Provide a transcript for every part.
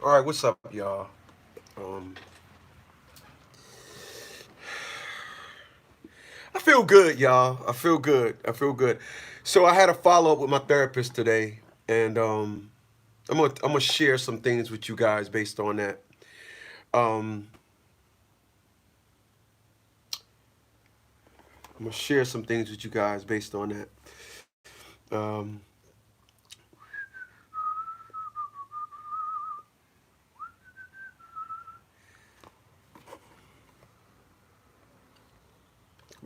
All right, what's up, y'all? Um, I feel good, y'all. I feel good. I feel good. So I had a follow up with my therapist today, and I'm gonna share some things with you guys based on that. Um, I'm gonna share some things with you guys based on that. Um,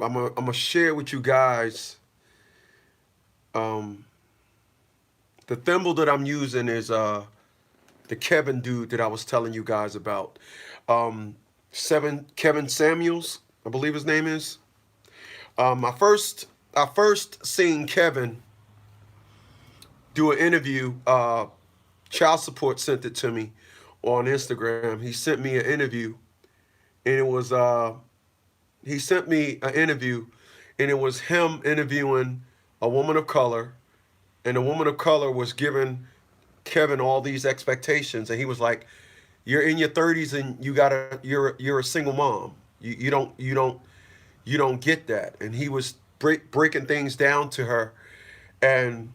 I'm gonna share with you guys. Um, the thimble that I'm using is the Kevin dude that I was telling you guys about. Um, Kevin Samuels, I believe his name is. I first seen Kevin do an interview. Child support sent it to me on Instagram. He sent me an interview, and it was he sent me an interview, and it was him interviewing a woman of color, and the woman of color was giving Kevin all these expectations, and he was like, "You're in your 30s, and you're a single mom. You don't get that." And he was breaking things down to her, and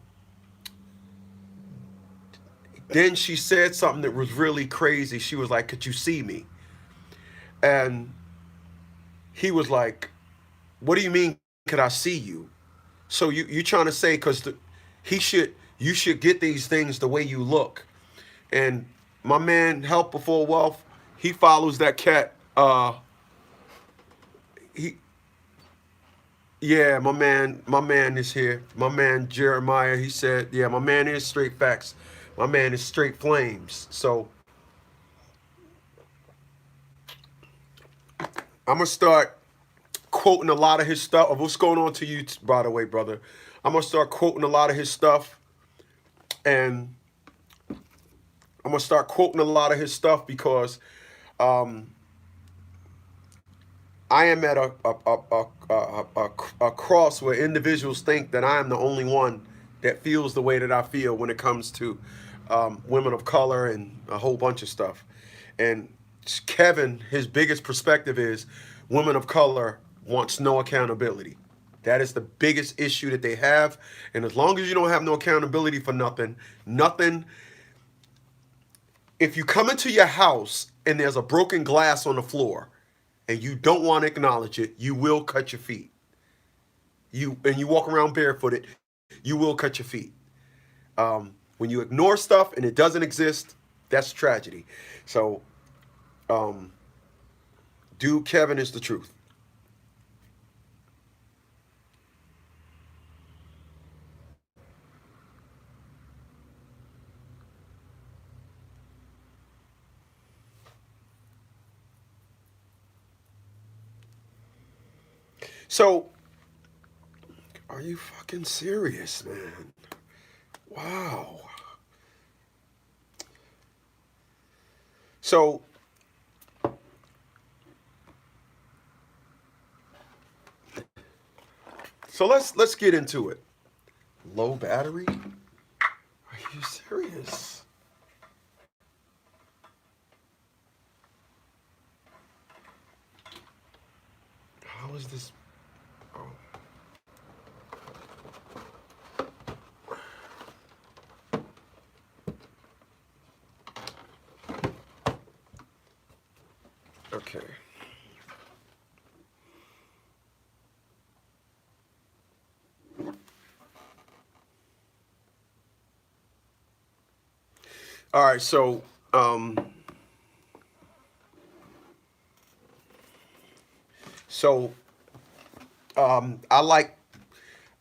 then she said something that was really crazy. She was like, "Could you see me?" And he was like, "What do you mean? Could I see you?" So you trying to say he should you should get these things the way you look? And my man, Help Before Wealth, he follows that cat. He Yeah, my man is here. My man Jeremiah, he said, yeah, my man is straight facts. My man is straight flames. So I'm gonna start quoting a lot of his stuff. What's going on to you, by the way, brother? I'm gonna start quoting a lot of his stuff, and I'm gonna start quoting a lot of his stuff because um, I am at a cross where individuals think that I am the only one that feels the way that I feel when it comes to women of color and a whole bunch of stuff. And Kevin, his biggest perspective is women of color wants no accountability. That is the biggest issue that they have. And as long as you don't have no accountability for nothing, if you come into your house and there's a broken glass on the floor and you don't want to acknowledge it, you will cut your feet. You walk around barefooted, you will cut your feet. When you ignore stuff and it doesn't exist, that's tragedy. So, um, dude, Kevin is the truth. So, are you fucking serious, man? Wow. So, let's get into it. Low battery? Are you serious? How is this? Oh, okay. All right. So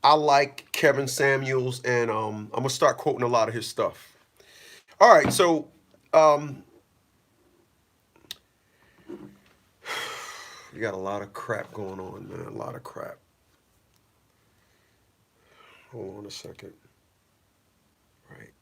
I like Kevin Samuels, and I'm gonna start quoting a lot of his stuff. All right, so um, you got a lot of crap going on, man. A lot of crap. Hold on a second. Right.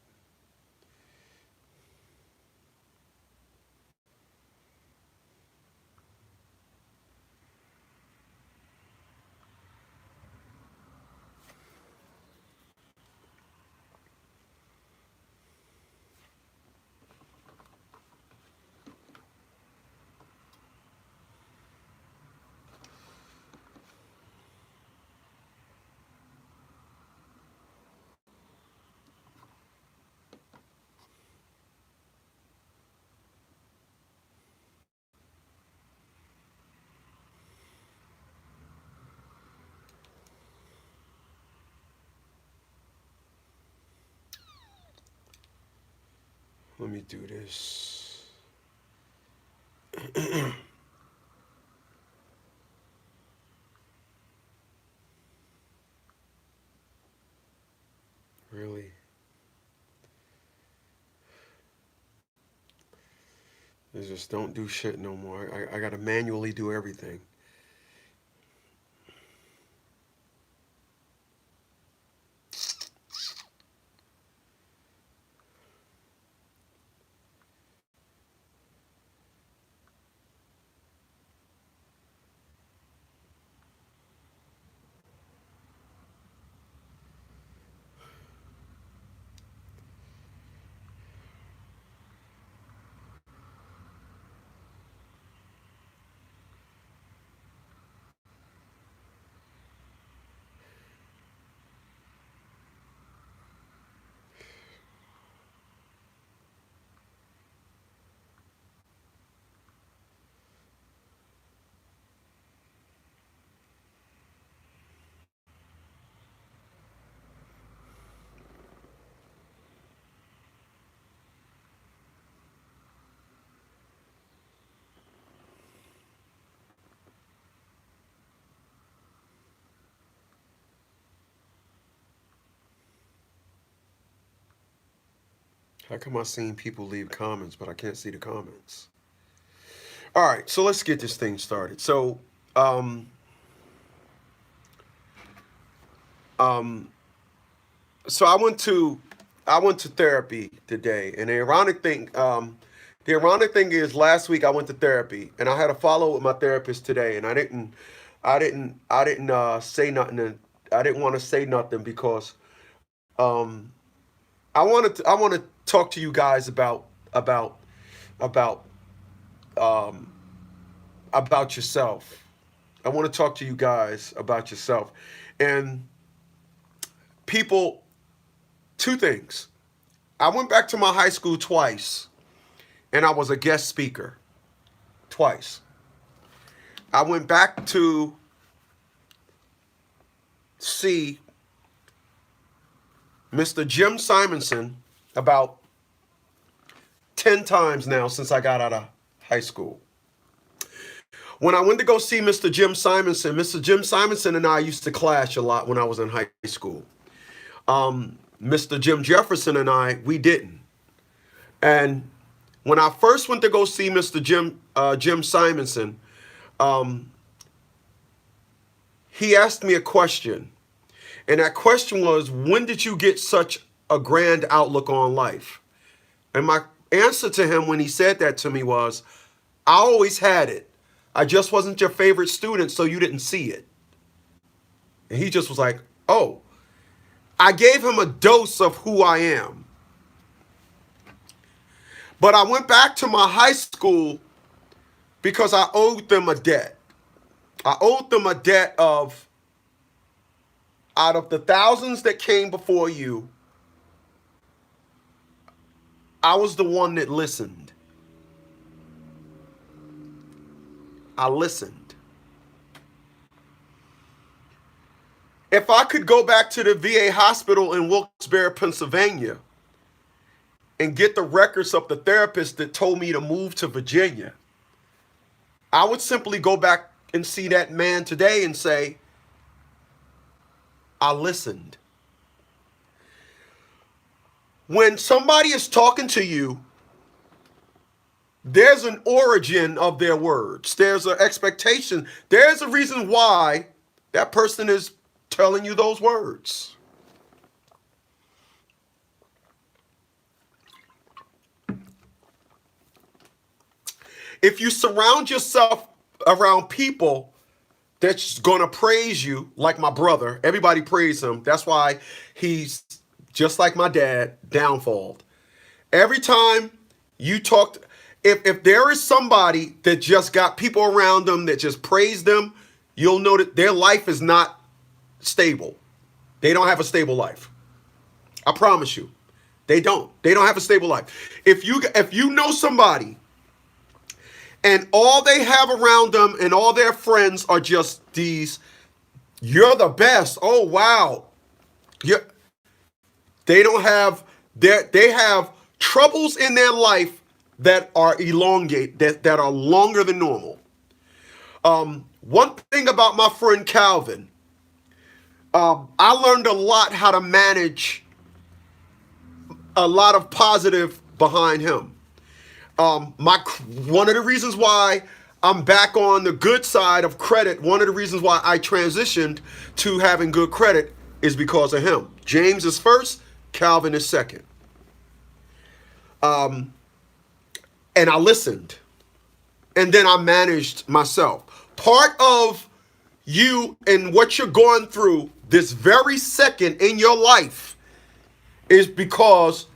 Let me do this. Really? They just don't do shit no more. I gotta manually do everything. How come I seen people leave comments, but I can't see the comments? All right, so let's get this thing started. Um, um, so I went to therapy today, and the ironic thing is, last week I went to therapy, and I had a follow with my therapist today, and I didn't say nothing. I didn't want to say nothing because um, I want to talk to you guys about about um, about yourself. I want to talk to you guys about yourself, and people. Two things. I went back to my high school twice, and I was a guest speaker twice. I went back to see Mr. Jim Simonson about 10 times now since I got out of high school. When I went to go see Mr. Jim Simonson and I used to clash a lot when I was in high school. Mr. Jim Jefferson and I, we didn't. And when I first went to go see Mr. Jim Simonson, he asked me a question. And that question was, when did you get such a grand outlook on life? And my answer to him when he said that to me was, I always had it. I just wasn't your favorite student, so you didn't see it. And he just was like, oh. I gave him a dose of who I am. But I went back to my high school because I owed them a debt. I owed them a debt of, out of the thousands that came before you, I was the one that listened. I listened. If I could go back to the VA hospital in Wilkes-Barre, Pennsylvania, and get the records of the therapist that told me to move to Virginia, I would simply go back and see that man today and say, I listened. When somebody is talking to you, there's an origin of their words. There's an expectation. There's a reason why that person is telling you those words. If you surround yourself around people that's going to praise you, like my brother, everybody praise him. That's why he's just like my dad, downfalled. Every time you talk, if there is somebody that just got people around them that just praise them, you'll know that their life is not stable. They don't have a stable life. I promise you. They don't. They don't have a stable life. If you know somebody and all they have around them and all their friends are just these, you're the best. Oh wow. They don't have they have troubles in their life that are that are longer than normal. One thing about my friend Calvin, I learned a lot how to manage a lot of positive behind him. One of the reasons why I'm back on the good side of credit, one of the reasons why I transitioned to having good credit is because of him. James is first, Calvin is second. And I listened. And then I managed myself. Part of you and what you're going through this very second in your life is because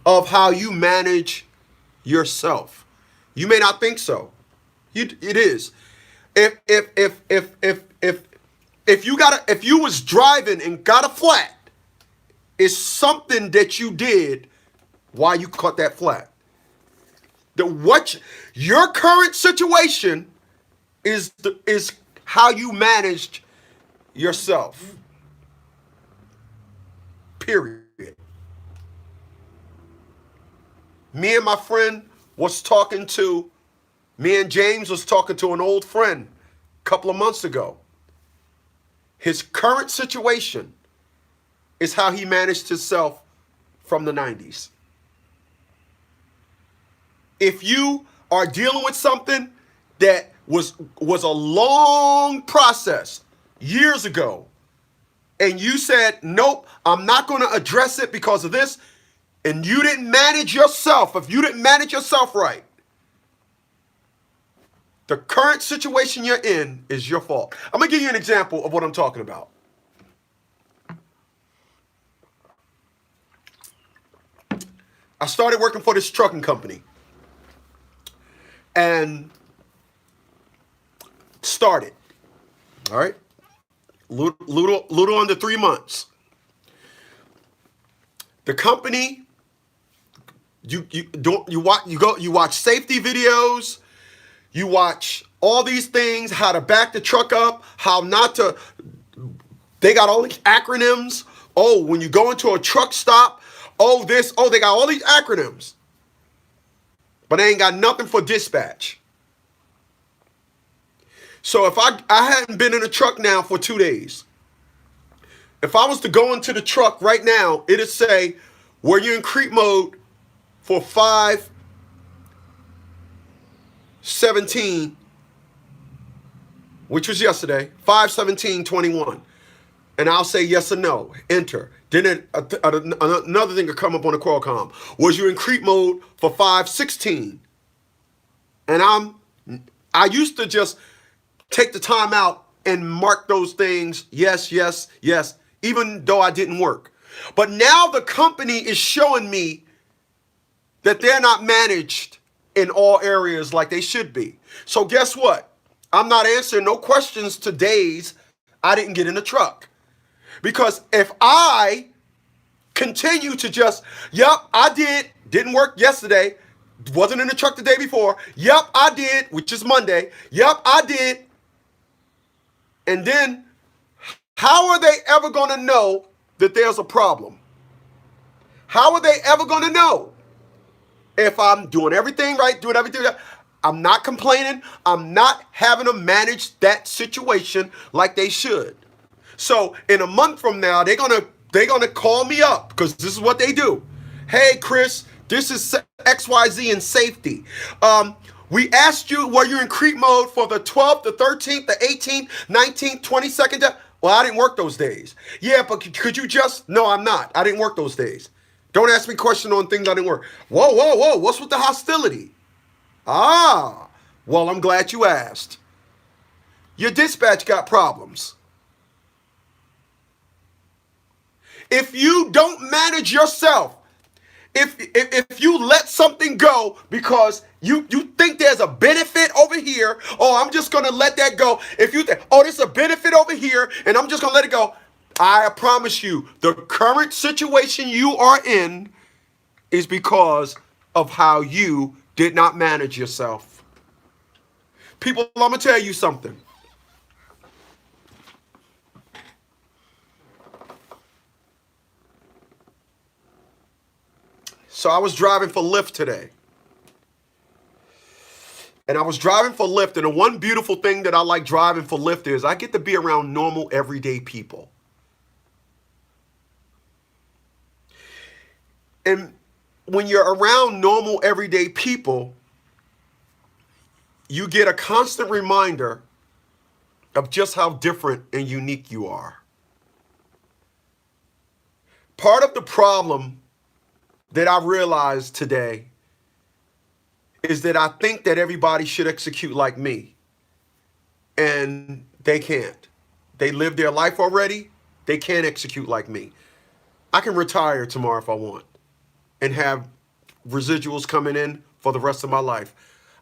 of how you manage yourself. You may not think so. It is. If you was driving and got a flat, it's something that you did while you caught that flat. Your current situation is how you managed yourself. Period. Me and James was talking to an old friend a couple of months ago. His current situation is how he managed himself from the 90s. If you are dealing with something that was a long process years ago, and you said, nope, I'm not going to address it because of this, and you didn't manage yourself, if you didn't manage yourself right, the current situation you're in is your fault. I'm going to give you an example of what I'm talking about. I started working for this trucking company. And started, all right, little under 3 months. The company, you watch safety videos, you watch all these things, how to back the truck up, how not to. They got all these acronyms. Oh, when you go into a truck stop, they got all these acronyms. But they ain't got nothing for dispatch. So if I hadn't been in a truck now for 2 days, if I was to go into the truck right now, it'd say, were you in creep mode for 5/17, which was yesterday, 5/17/21. And I'll say yes or no, enter. Then another thing will come up on the Qualcomm. Was you in creep mode for 5/16? And I used to just take the time out and mark those things, yes, yes, yes, even though I didn't work. But now the company is showing me that they're not managed in all areas like they should be. So guess what? I'm not answering no questions to days I didn't get in the truck. Because if I continue to just, yep, I didn't work yesterday, wasn't in the truck the day before, yep, I did, which is Monday, yep, I did, and then how are they ever going to know that there's a problem? How are they ever going to know if I'm doing everything right, doing everything right? I'm not complaining. I'm not having to manage that situation like they should. So in a month from now, they're gonna call me up because this is what they do. Hey, Chris, this is XYZ in safety. We asked you, were you in creep mode for the 12th, the 13th, the 18th, 19th, 22nd? Well, I didn't work those days. Yeah, but could you just? No, I'm not. I didn't work those days. Don't ask me questions on things I didn't work. Whoa, whoa, whoa. What's with the hostility? Ah, well, I'm glad you asked. Your dispatch got problems. If you don't manage yourself, if you let something go because you think there's a benefit over here, oh, I'm just going to let that go. If you think, oh, there's a benefit over here and I'm just going to let it go, I promise you, the current situation you are in is because of how you did not manage yourself. People, I'm going to tell you something. So I was driving for Lyft today. And I was driving for Lyft, and the one beautiful thing that I like driving for Lyft is I get to be around normal, everyday people. And when you're around normal, everyday people, you get a constant reminder of just how different and unique you are. Part of the problem that I realized today is that I think that everybody should execute like me. And they can't. They live their life already. They can't execute like me. I can retire tomorrow if I want and have residuals coming in for the rest of my life.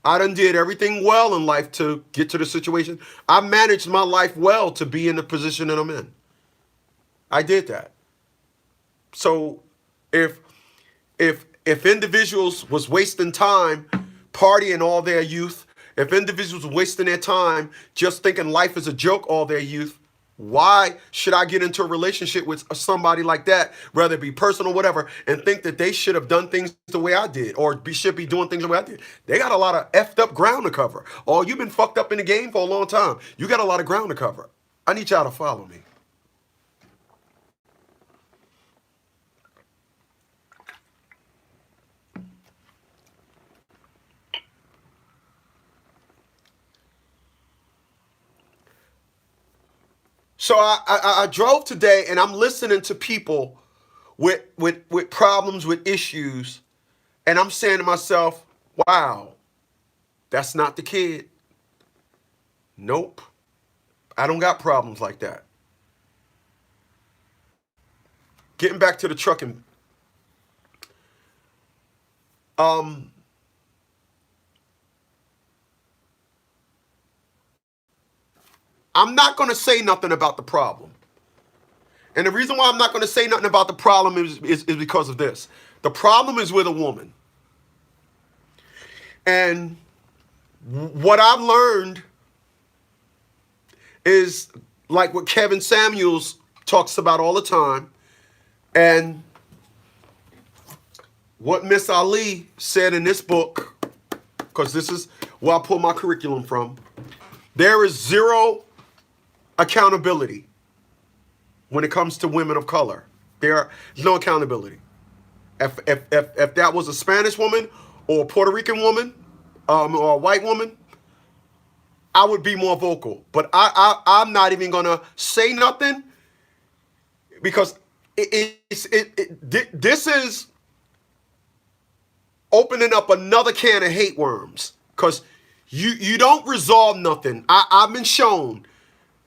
I done did everything well in life to get to the situation. I managed my life well to be in the position that I'm in. I did that. So if individuals was wasting time partying all their youth, if individuals were wasting their time just thinking life is a joke all their youth, why should I get into a relationship with somebody like that, whether it be personal or whatever, and think that they should have done things the way I did or should be doing things the way I did? They got a lot of effed up ground to cover. Oh, you've been fucked up in the game for a long time. You got a lot of ground to cover. I need y'all to follow me. So I drove today and I'm listening to people with problems, with issues, and I'm saying to myself, wow, that's not the kid. Nope. I don't got problems like that. Getting back to the trucking. I'm not going to say nothing about the problem. And the reason why I'm not going to say nothing about the problem is because of this. The problem is with a woman. And what I've learned is like what Kevin Samuels talks about all the time, and what Miss Ali said in this book, because this is where I pull my curriculum from. There is zero accountability when it comes to women of color. There's no accountability. If that was a Spanish woman or a Puerto Rican woman or a white woman, I would be more vocal. But I'm not even gonna say nothing because this is opening up another can of hate worms. Because you don't resolve nothing. I've been shown.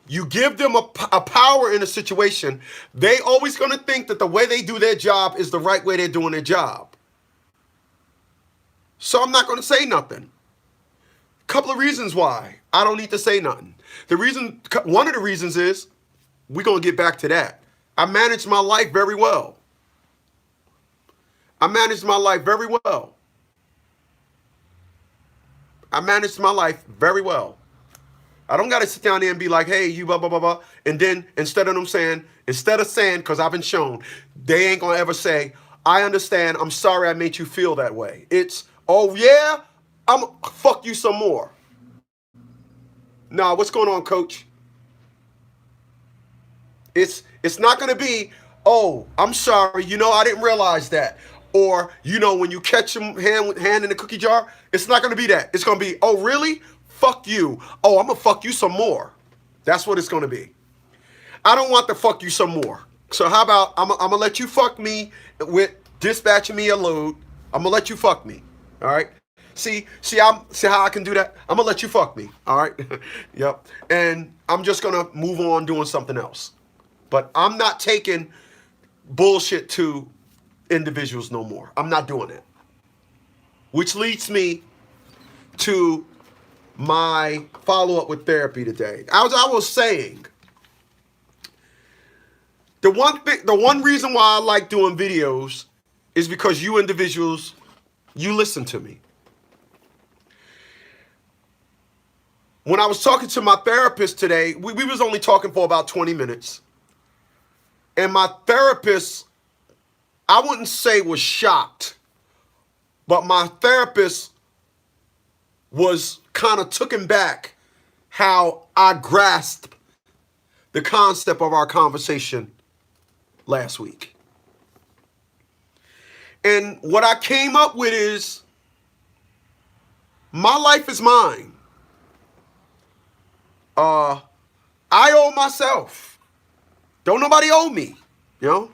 You give them a power in a situation, they always going to think that the way they do their job is the right way they're doing their job. So I'm not going to say nothing. Couple of reasons why I don't need to say nothing. One of the reasons is, we're going to get back to that. I managed my life very well. I managed my life very well. I managed my life very well. I don't got to sit down there and be like, hey, you blah, blah, blah, blah. And then instead of saying, because I've been shown, they ain't going to ever say, I understand. I'm sorry I made you feel that way. It's, oh, yeah, I'm fuck you some more. Nah, what's going on, coach? It's not going to be, oh, I'm sorry. I didn't realize that. Or, when you catch him hand in the cookie jar, it's not going to be that. It's going to be, oh, really? Fuck you. Oh, I'm going to fuck you some more. That's what it's going to be. I don't want to fuck you some more. So how about I'm going to let you fuck me with dispatching me a load. I'm going to let you fuck me. All right? See how I can do that? I'm going to let you fuck me. All right? Yep. And I'm just going to move on doing something else. But I'm not taking bullshit to individuals no more. I'm not doing it. Which leads me to my follow-up with therapy today. I was saying, the one reason why I like doing videos is because you individuals, you listen to me. When I was talking to my therapist today, we was only talking for about 20 minutes. And my therapist, I wouldn't say was shocked, But my therapist was kind of taken back how I grasped the concept of our conversation last week. And what I came up with is, my life is mine. I owe myself. Don't nobody owe me, you know?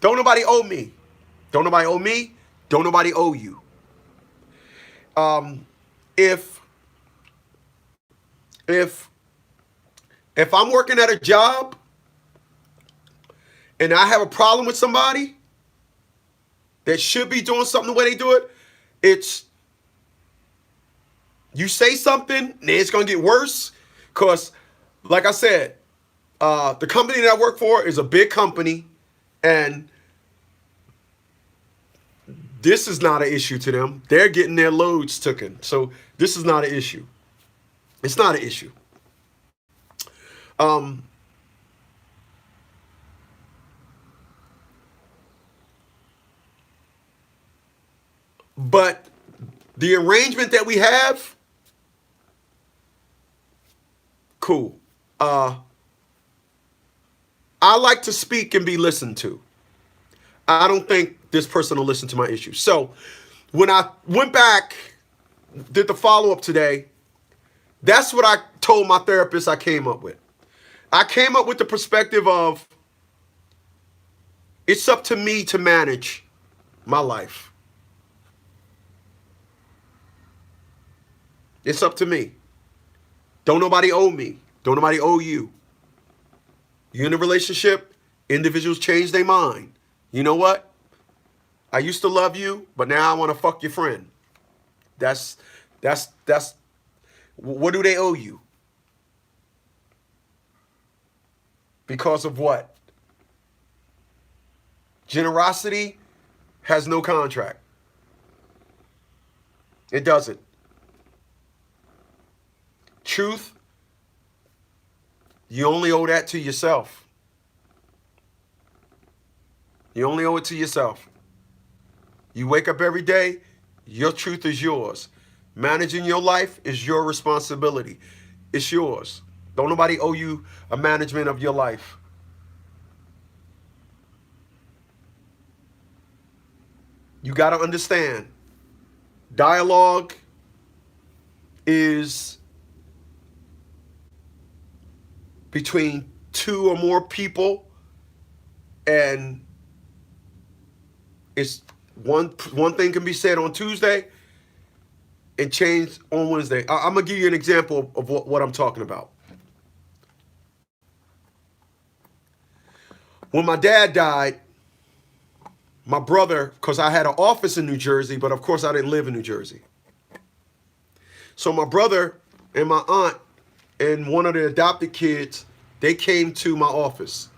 Don't nobody owe me. Don't nobody owe me. Don't nobody owe you. If I'm working at a job and I have a problem with somebody that should be doing something the way they do it, it's, you say something and it's going to get worse. Because, like I said, the company that I work for is a big company, and this is not an issue to them. They're getting their loads taken. So this is not an issue. It's not an issue. But the arrangement that we have, cool. I like to speak and be listened to. I don't think this person will listen to my issues. So when I went back, did the follow-up today, that's what I told my therapist I came up with. I came up with the perspective of, it's up to me to manage my life. It's up to me. Don't nobody owe me. Don't nobody owe you. You're in a relationship, individuals change their mind. You know what? I used to love you, but now I want to fuck your friend. That's, what do they owe you? Because of what? Generosity has no contract. It doesn't. Truth, you only owe that to yourself. You only owe it to yourself. You wake up every day, your truth is yours. Managing your life is your responsibility. It's yours. Don't nobody owe you a management of your life. You got to understand, dialogue is between two or more people, and it's one thing can be said on Tuesday and changed on Wednesday. I'm gonna give you an example of what I'm talking about. When my dad died, my brother, because I had an office in New Jersey, but of course I didn't live in New Jersey. So my brother and my aunt and one of the adopted kids, they came to my office.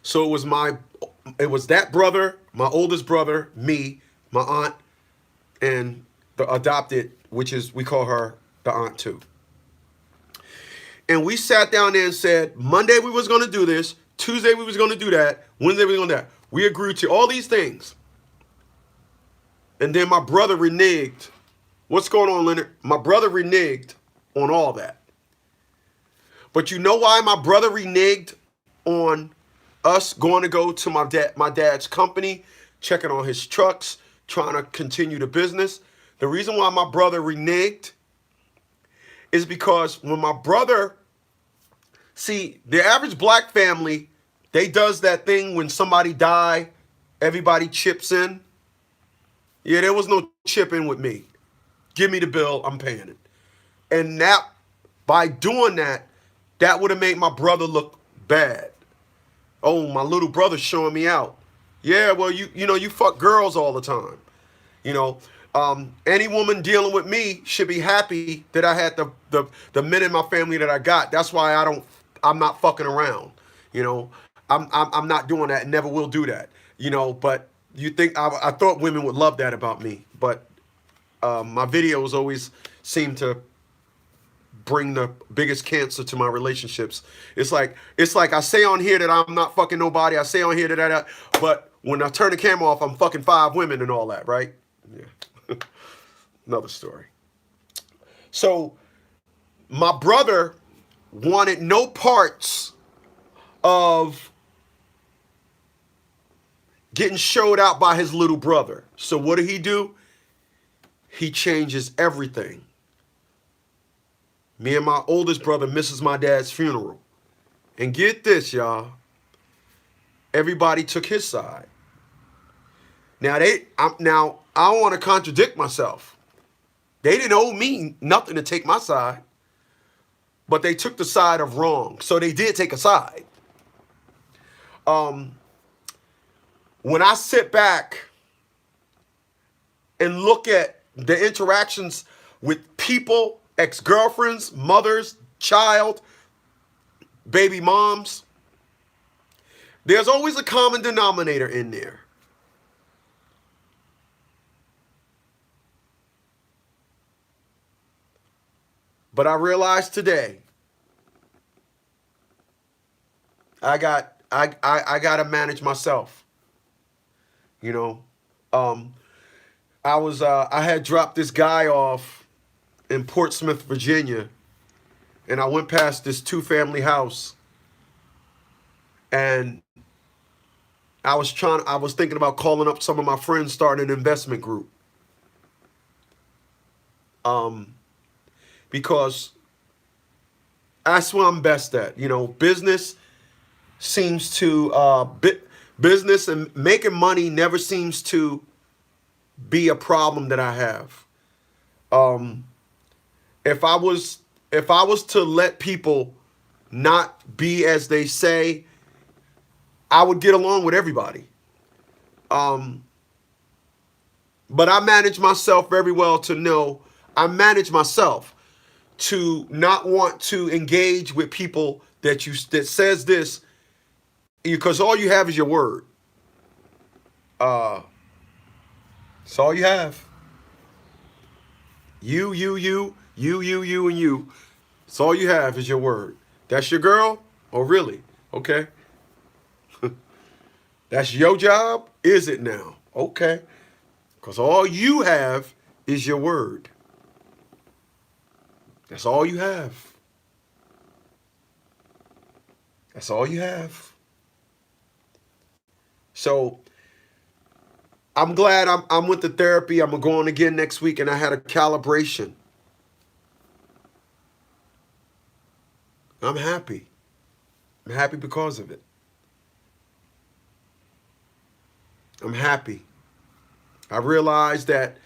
So it was that brother, my oldest brother, me, my aunt, and the adopted, which is, we call her the aunt too. And we sat down there and said, Monday we was going to do this, Tuesday we was going to do that, Wednesday we was going to do that. We agreed to all these things. And then my brother reneged. What's going on, Leonard? My brother reneged on all that. But you know why my brother reneged on us going to go to my dad's company, checking on his trucks, trying to continue the business? The reason why my brother reneged is because when my brother, see, the average black family, they does that thing when somebody die, everybody chips in. Yeah, there was no chip in with me. Give me the bill, I'm paying it. And that, by doing that, that would have made my brother look bad. Oh, my little brother's showing me out. Yeah, well, you know, you fuck girls all the time. You know, any woman dealing with me should be happy that I had the men in my family that I got. That's why I'm not fucking around. You know, I'm not doing that and never will do that. You know, but you think, I thought women would love that about me, but my videos always seem to bring the biggest cancer to my relationships. It's like I say on here that I'm not fucking nobody. I say on here that but when I turn the camera off, I'm fucking 5 women and all that, right? Yeah. Another story. So my brother wanted no parts of getting showed out by his little brother. So what did he do? He changes everything. Me and my oldest brother misses my dad's funeral. And get this, y'all. Everybody took his side. Now I don't want to contradict myself. They didn't owe me nothing to take my side. But they took the side of wrong. So they did take a side. When I sit back and look at the interactions with people, ex-girlfriends, mothers, child, baby moms, there's always a common denominator in there. But I realized today, I got to manage myself. You know, I had dropped this guy off in Portsmouth, Virginia, and I went past this 2-family house, and I was thinking about calling up some of my friends, starting an investment group. Because that's what I'm best at. You know, business business and making money never seems to be a problem that I have. If I was to let people not be as they say, I would get along with everybody. But I manage myself very well to know I manage myself to not want to engage with people that says this, because all you have is your word. It's all you have. You, and you. It's all you have is your word. That's your girl? Oh, really? Okay. That's your job? Is it now? Okay. Because all you have is your word. That's all you have. That's all you have. So I'm glad I'm with the therapy. I'm going again next week, and I had a calibration. I'm happy. I'm happy because of it. I'm happy. I realized that,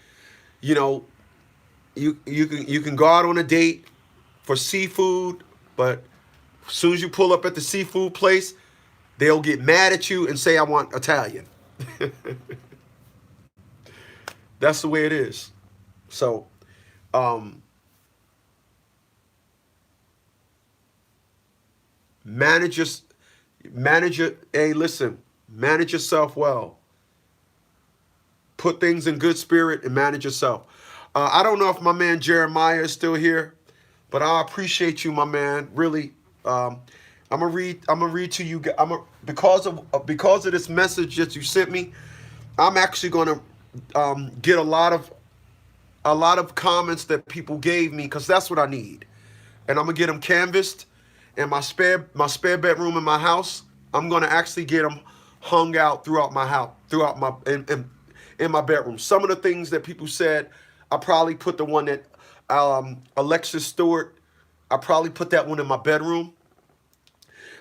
you know, you can go out on a date for seafood, but as soon as you pull up at the seafood place, they'll get mad at you and say, I want Italian. That's the way it is. So, manage yourself well. Put things in good spirit and manage yourself. I don't know if my man Jeremiah is still here, but I appreciate you, my man. Really, I'm gonna read to you. Because of this message that you sent me, I'm actually gonna get a lot of comments that people gave me, because that's what I need, and I'm gonna get them canvassed. And my spare bedroom in my house, I'm gonna actually get them hung out throughout my house, in my bedroom. Some of the things that people said, I probably put the one that Alexis Stewart, I probably put that one in my bedroom.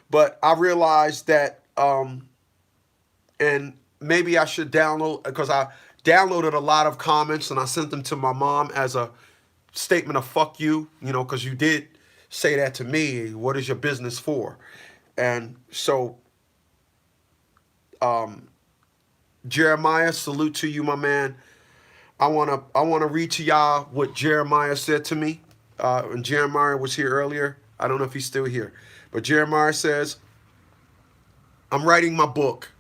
But I realized that, and maybe I should download, because I downloaded a lot of comments and I sent them to my mom as a statement of fuck you, because you did say that to me. What is your business for? And so, Jeremiah, salute to you, my man. I wanna read to y'all what Jeremiah said to me. And Jeremiah was here earlier. I don't know if he's still here, but Jeremiah says, I'm writing my book.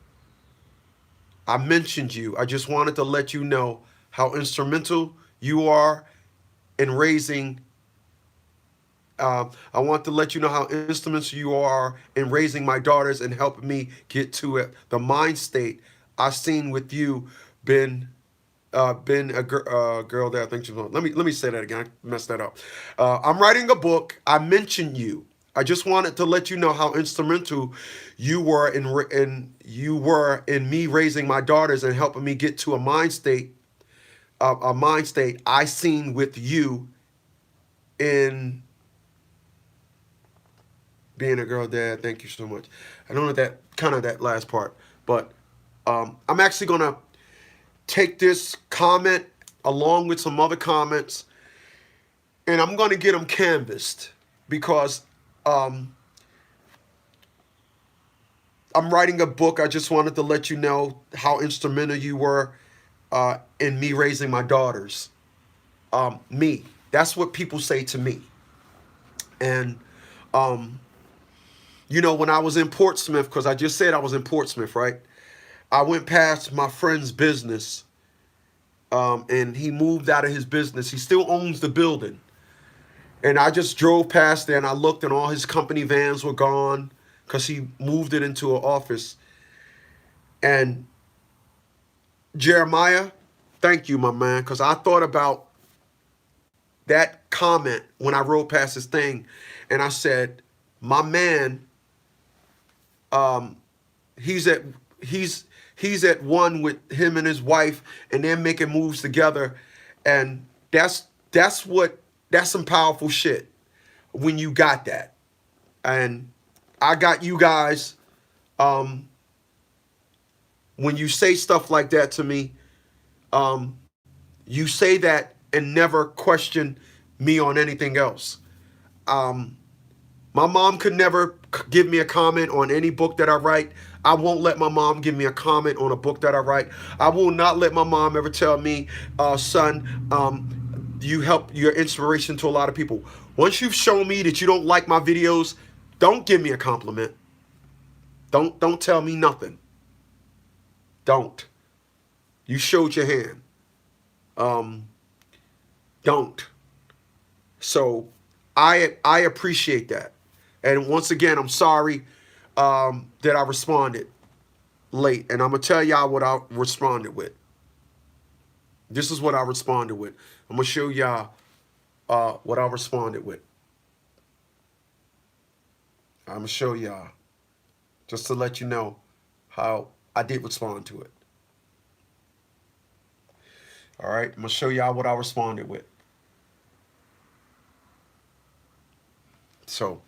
I mentioned you. I just wanted to let you know how instrumental you are in raising I want to let you know how instruments you are in raising my daughters and helping me get to it. The mind state I seen with you been been a girl that I think she's on. Let me say that again. I messed that up. I'm writing a book. I mentioned you. I just wanted to let you know how instrumental you were in me raising my daughters and helping me get to a mind state I seen with you in being a girl dad. Thank you so much. I don't know that kind of that last part, but I'm actually gonna take this comment along with some other comments, and I'm gonna get them canvassed because um, I'm writing a book. I just wanted to let you know how instrumental you were in me raising my daughters. Me. That's what people say to me. And um, when I was in Portsmouth, because I just said I was in Portsmouth, right? I went past my friend's business, and he moved out of his business. He still owns the building. And I just drove past there and I looked and all his company vans were gone because he moved it into an office. And Jeremiah, thank you, my man, because I thought about that comment when I rode past his thing. And I said, my man, he's at he's at one with him and his wife, and they're making moves together. And that's some powerful shit when you got that. And I got you guys, when you say stuff like that to me, you say that and never question me on anything else. My mom could never give me a comment on any book that I write. I won't let my mom give me a comment on a book that I write. I will not let my mom ever tell me, son, you help, your inspiration to a lot of people. Once you've shown me that you don't like my videos, don't give me a compliment. Don't tell me nothing. Don't. You showed your hand. Don't. So I appreciate that. And once again, I'm sorry that I responded late. And I'm going to tell y'all what I responded with. This is what I responded with. I'm going to show y'all what I responded with. I'm going to show y'all just to let you know how I did respond to it. All right, I'm going to show y'all what I responded with. So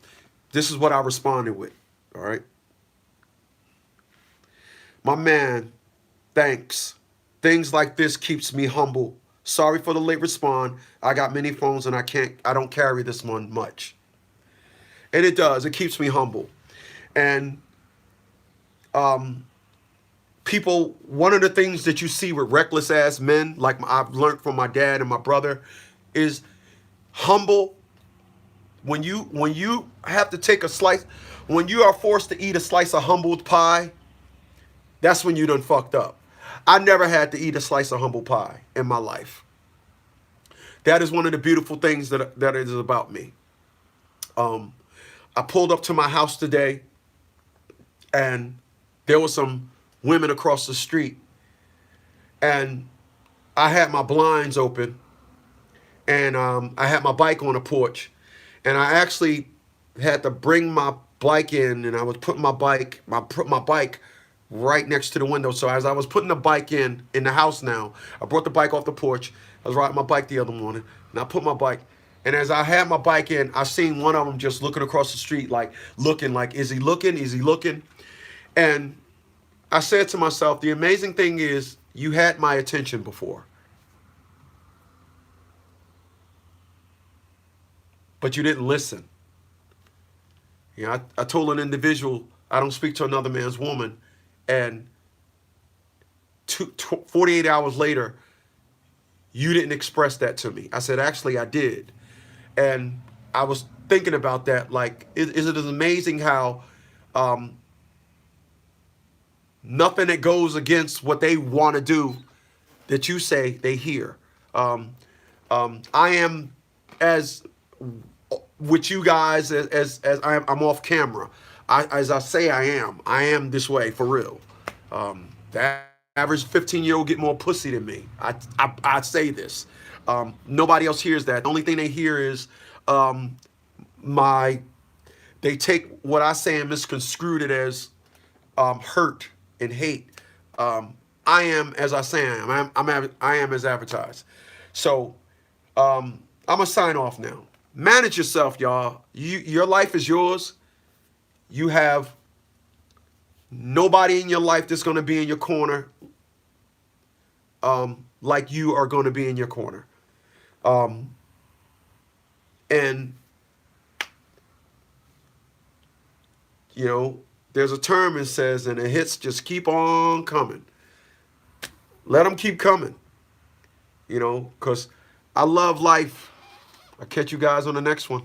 this is what I responded with. All right. My man, thanks. Things like this keeps me humble. Sorry for the late respond. I got many phones and I don't carry this one much. And it does. It keeps me humble. And people, one of the things that you see with reckless ass men, like I've learned from my dad and my brother, is humble. When you have to take a slice, when you are forced to eat a slice of humbled pie, that's when you done fucked up. I never had to eat a slice of humble pie in my life. That is one of the beautiful things that is about me. I pulled up to my house today, and there were some women across the street, and I had my blinds open, and I had my bike on the porch, and I actually had to bring my bike in, and I was putting my bike right next to the window. So as I was putting the bike in the house now, I brought the bike off the porch. I was riding my bike the other morning, and I put my bike. And as I had my bike in, I seen one of them just looking across the street, like looking, like, is he looking? Is he looking? And I said to myself, the amazing thing is you had my attention before, but you didn't listen. You know, I told an individual, I don't speak to another man's woman. And 48 hours later, you didn't express that to me. I said, actually, I did. And I was thinking about that. Like, is it amazing how nothing that goes against what they want to do that you say they hear. I am as with you guys as I'm off camera. As I say I am this way for real. The average 15-year-old get more pussy than me. I say this. Nobody else hears that. The only thing they hear is my they take what I say and misconstrued it as hurt and hate. I am as I say I am. I am as advertised. So I'm gonna sign off now. Manage yourself, y'all. Your life is yours. You have nobody in your life that's gonna be in your corner like you are gonna be in your corner. And you know, there's a term that says, and the hits just keep on coming. Let them keep coming. You know, because I love life. I'll catch you guys on the next one.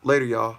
Later, y'all.